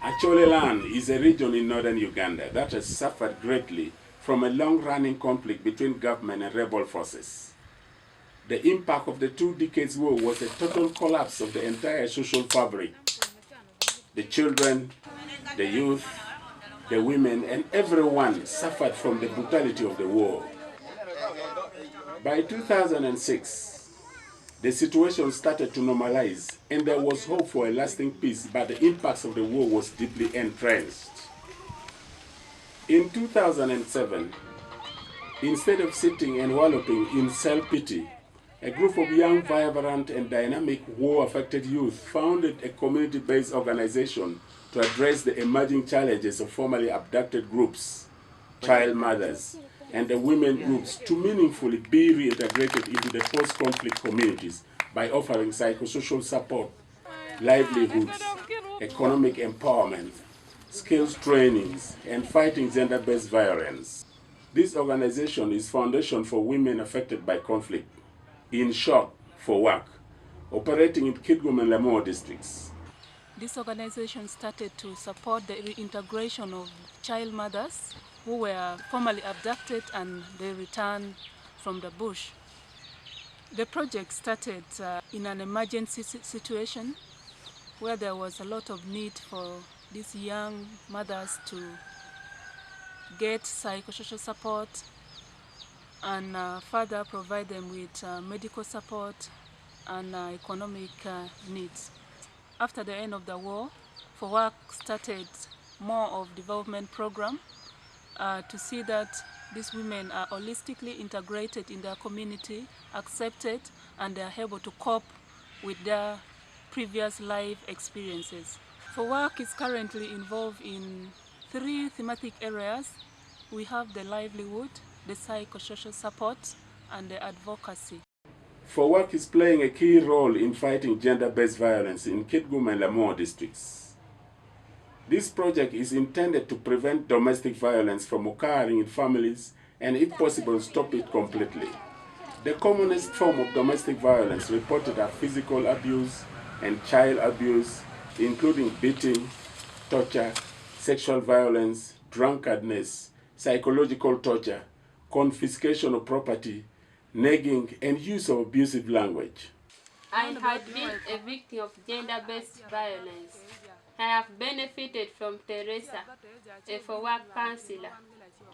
Acholeland is a region in northern Uganda that has suffered greatly from a long-running conflict between government and rebel forces. The impact of the 2 decades war was a total collapse of the entire social fabric. The children, the youth, the women, and everyone suffered from the brutality of the war. By 2006, the situation started to normalize, and there was hope for a lasting peace, but the impacts of the war was deeply entrenched. In 2007, instead of sitting and wallowing in self-pity, a group of young, vibrant, and dynamic war-affected youth founded a community-based organization to address the emerging challenges of formerly abducted groups, child mothers, and the women groups to meaningfully be reintegrated into the post-conflict communities by offering psychosocial support, livelihoods, economic empowerment, skills trainings, and fighting gender-based violence. This organization is Foundation for Women Affected by Conflict, in short, Fowac, operating in Kitgum and Lamore districts. This organization started to support the reintegration of child mothers who were formerly abducted and they returned from the bush. The project started in an emergency situation where there was a lot of need for these young mothers to get psychosocial support and further provide them with medical support and economic needs. After the end of the war, Fowac started more of development program to see that these women are holistically integrated in their community, accepted, and they are able to cope with their previous life experiences. Fowac is currently involved in 3 thematic areas. We have the livelihood, the psychosocial support, and the advocacy. Fowac is playing a key role in fighting gender-based violence in Kitgum and Lamore districts. This project is intended to prevent domestic violence from occurring in families and, if possible, stop it completely. The commonest form of domestic violence reported are physical abuse and child abuse, including beating, torture, sexual violence, drunkenness, psychological torture, confiscation of property, nagging, and use of abusive language. I have been a victim of gender-based violence. I have benefited from Teresa, a Fowac counselor.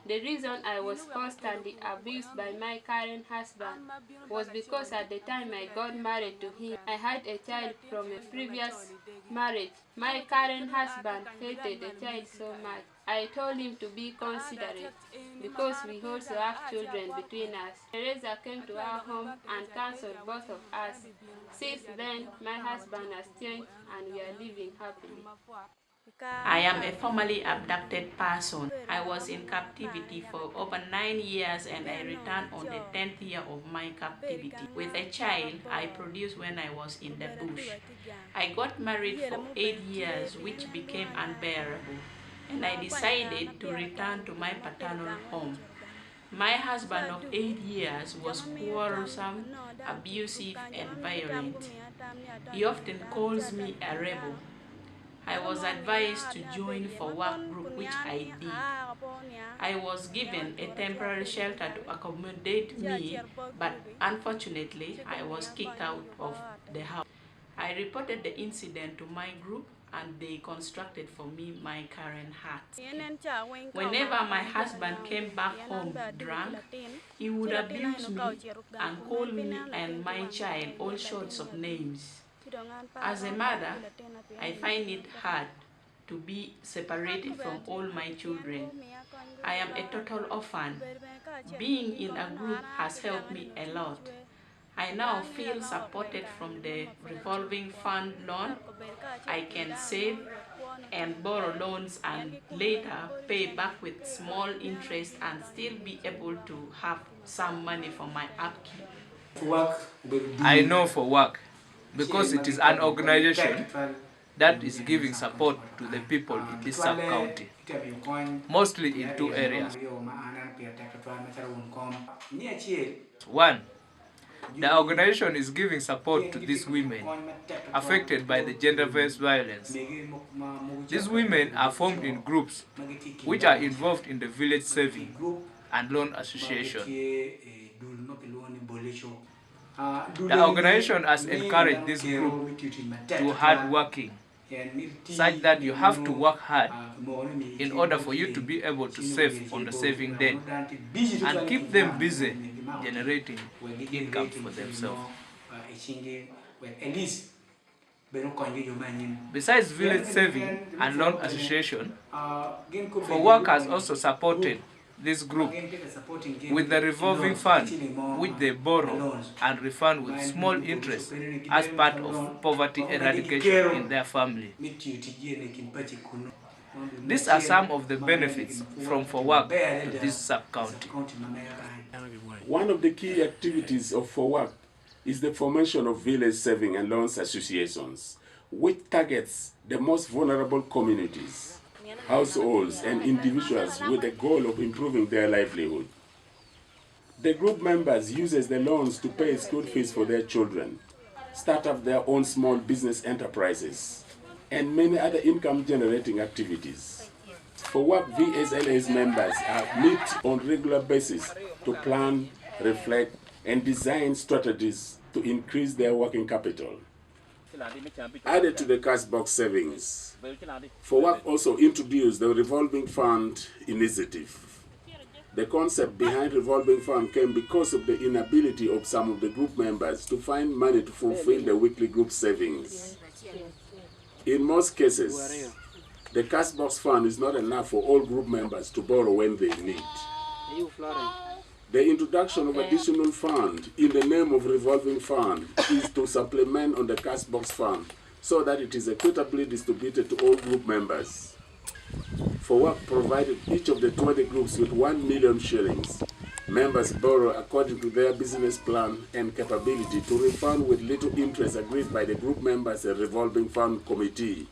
The reason I was constantly abused by my current husband was because at the time I got married to him, I had a child from a previous marriage. My current husband hated the child so much. I told him to be considerate because we also have children between us. Teresa came to our home and counseled both of us. Since then, my husband has changed and we are living happily. I am a formerly abducted person. I was in captivity for over 9 years and I returned on the 10th year of my captivity. With a child I produced when I was in the bush. I got married for 8 years, which became unbearable, and I decided to return to my paternal home. My husband of 8 years was quarrelsome, abusive, and violent. He often calls me a rebel. I was advised to join Fowac group, which I did. I was given a temporary shelter to accommodate me, but unfortunately, I was kicked out of the house. I reported the incident to my group and they constructed for me my current hut. Whenever my husband came back home drunk, he would abuse me and call me and my child all sorts of names. As a mother, I find it hard to be separated from all my children. I am a total orphan. Being in a group has helped me a lot. I now feel supported from the revolving fund loan. I can save and borrow loans and later pay back with small interest and still be able to have some money for my upkeep. I know Fowac because it is an organization that is giving support to the people in this sub-county, mostly in 2 areas. 1. The organization is giving support to these women affected by the gender-based violence. These women are formed in groups which are involved in the village saving and loan association. The organization has encouraged this group to hard working, such that you have to work hard in order for you to be able to save on the saving day and keep them busy generating income for themselves. Besides village saving and loan association, Fowac has also supported this group with the revolving fund which they borrow and refund with small interest as part of poverty eradication in their family. These are some of the benefits from Fowac to this sub-county. One of the key activities of Fowac is the formation of village saving and loans associations, which targets the most vulnerable communities, households, and individuals with the goal of improving their livelihood. The group members use the loans to pay school fees for their children, start up their own small business enterprises, and many other income-generating activities. Fowac VSLA's members meet on regular basis to plan, reflect, and design strategies to increase their working capital. Added to the cash box savings, Fowac also introduced the revolving fund initiative. The concept behind revolving fund came because of the inability of some of the group members to find money to fulfill the weekly group savings. In most cases, the cash box fund is not enough for all group members to borrow when they need. The introduction of additional fund in the name of revolving fund is to supplement on the cash box fund so that it is equitably distributed to all group members. Fowac provided each of the 20 groups with 1 million shillings. Members borrow according to their business plan and capability to refund with little interest agreed by the group members and revolving fund committee.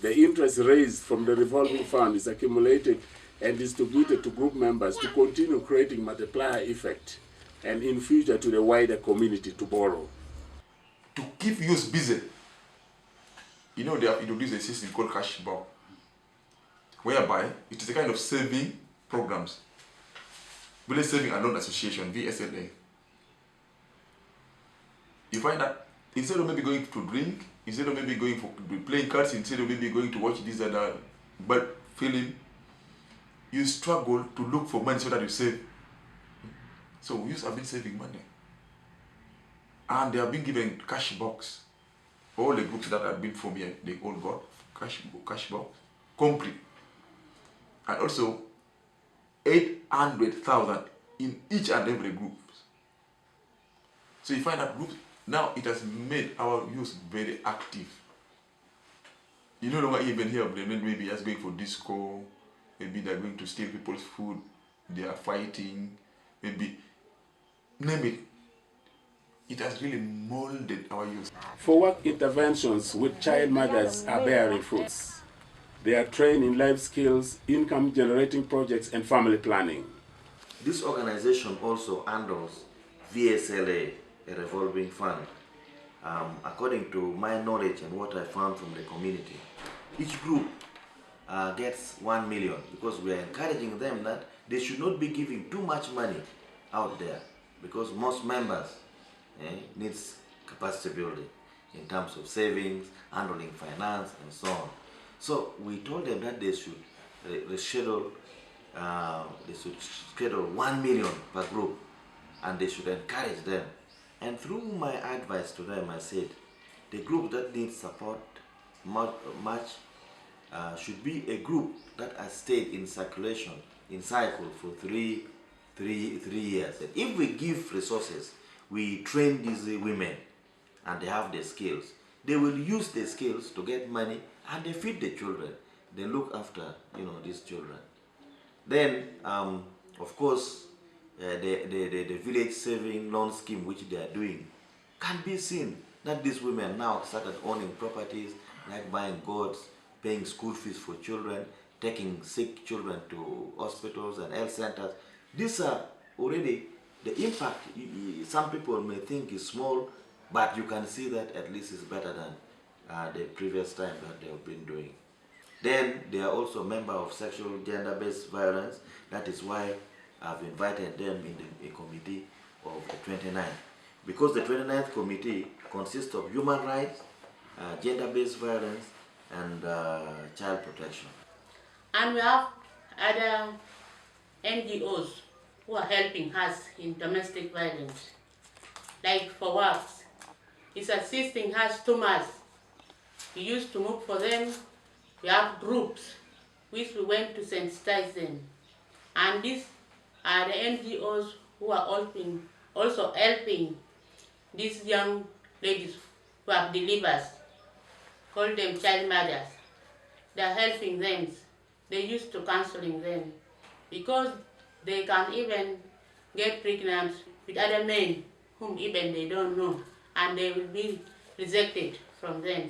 The interest raised from the revolving fund is accumulated and distributed to group members to continue creating multiplier effect and in future to the wider community to borrow. To keep youth busy, they have introduced a system called cash box, whereby it is a kind of saving programs. Village Saving and Loan Association, VSLA. You find that instead of maybe going to drink, instead of maybe going for playing cards, instead of maybe going to watch this and that, but film, you struggle to look for money so that you save. So youth have been saving money. And they have been given cash box. All the groups that have been formed here, they all got cash box, complete. And also 800,000 in each and every group. So you find that groups, now it has made our youth very active. You no longer even hear of them maybe just going for disco, maybe they're going to steal people's food, they are fighting, maybe, name it. It has really molded our youth. Fowac interventions with child mothers are bearing fruits. They are trained in life skills, income-generating projects, and family planning. This organization also handles VSLA, a revolving fund. According to my knowledge and what I found from the community, each group gets 1 million because we are encouraging them that they should not be giving too much money out there because most members needs capacity building in terms of savings, handling finance, and so on. So we told them that they should schedule 1 million per group, and they should encourage them. And through my advice to them, I said the group that needs support much should be a group that has stayed in circulation, in cycle for three years. And if we give resources, we train these women, and they have the skills. They will use the skills to get money, and they feed the children. They look after, these children. Then, of course, the village saving loan scheme which they are doing can be seen that these women now started owning properties, like buying goats, paying school fees for children, taking sick children to hospitals and health centers. These are already the impact, some people may think is small, but you can see that at least it's better than the previous time that they have been doing. Then they are also a member of sexual gender-based violence. That is why I've invited them in a committee of the 29th. Because the 29th committee consists of human rights, gender-based violence, and child protection. And we have other NGOs who are helping us in domestic violence. Like Fowac is assisting us too much. We used to move for them. We have groups which we went to sensitize them. And these are the NGOs who are also helping these young ladies who have delivered, call them child mothers. They are helping them. They used to counseling them because they can even get pregnant with other men whom even they don't know, and they will be rejected from them.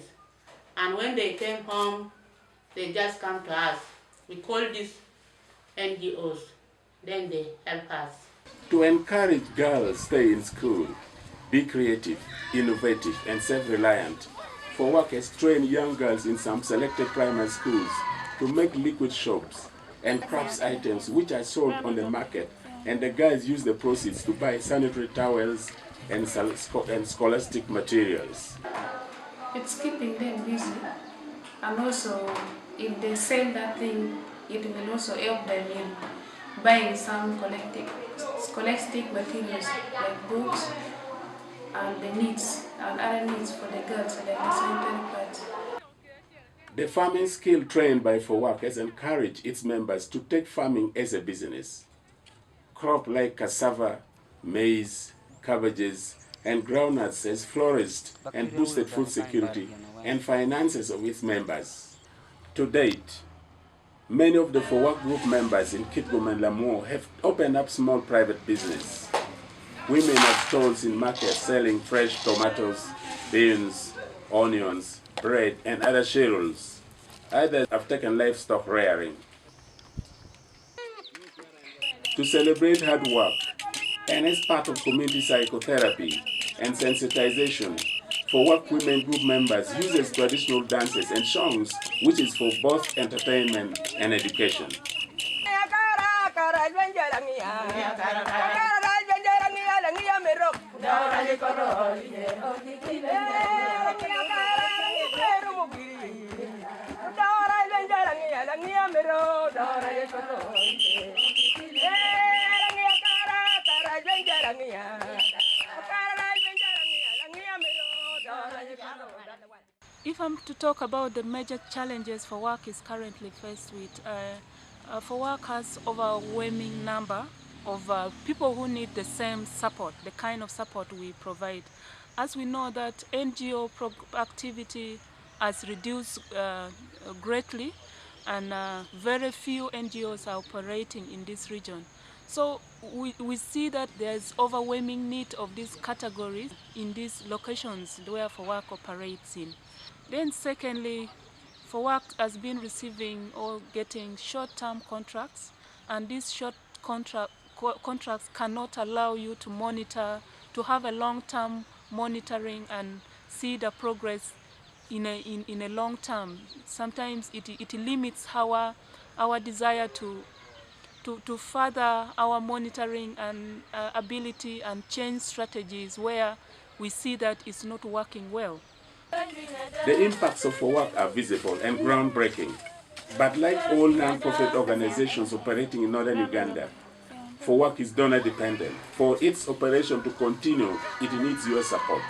And when they came home, they just come to us. We call these NGOs, then they help us. To encourage girls to stay in school, be creative, innovative, and self-reliant, Fowac has trained young girls in some selected primary schools to make liquid soaps and crafts items which are sold on the market, and the girls use the proceeds to buy sanitary towels and scholastic materials. It's keeping them busy, and also if they sell that thing, it will also help them in buying some scholastic materials like books and the needs and other needs for the girls, like the sanitary pads. The farming skill trained by Fowac has encouraged its members to take farming as a business. Crops like cassava, maize, cabbages, and groundnuts has flourished and boosted food security and finances of its members. To date, many of the Fowac group members in Kitgum and Lamour have opened up small private business. Women have stalls in markets selling fresh tomatoes, beans, onions, bread, and other cereals. Others have taken livestock rearing. To celebrate hard work, and as part of community psychotherapy and sensitization, Fowac women group members uses traditional dances and songs, which is for both entertainment and education. If I'm to talk about the major challenges Fowac is currently faced with, Fowac has overwhelming number of people who need the same support, the kind of support we provide. As we know that NGO activity has reduced greatly, and very few NGOs are operating in this region. So we see that there's overwhelming need of these categories in these locations where Fowac operates in. Then secondly, Fowac has been receiving or getting short-term contracts, and these short contracts cannot allow you to monitor, to have a long-term monitoring and see the progress in a long term. Sometimes it limits our desire to further our monitoring and ability and change strategies where we see that it's not working well. The impacts of Fowac are visible and groundbreaking, but like all non-profit organizations operating in northern Uganda, Fowac is donor dependent. For its operation to continue, it needs your support.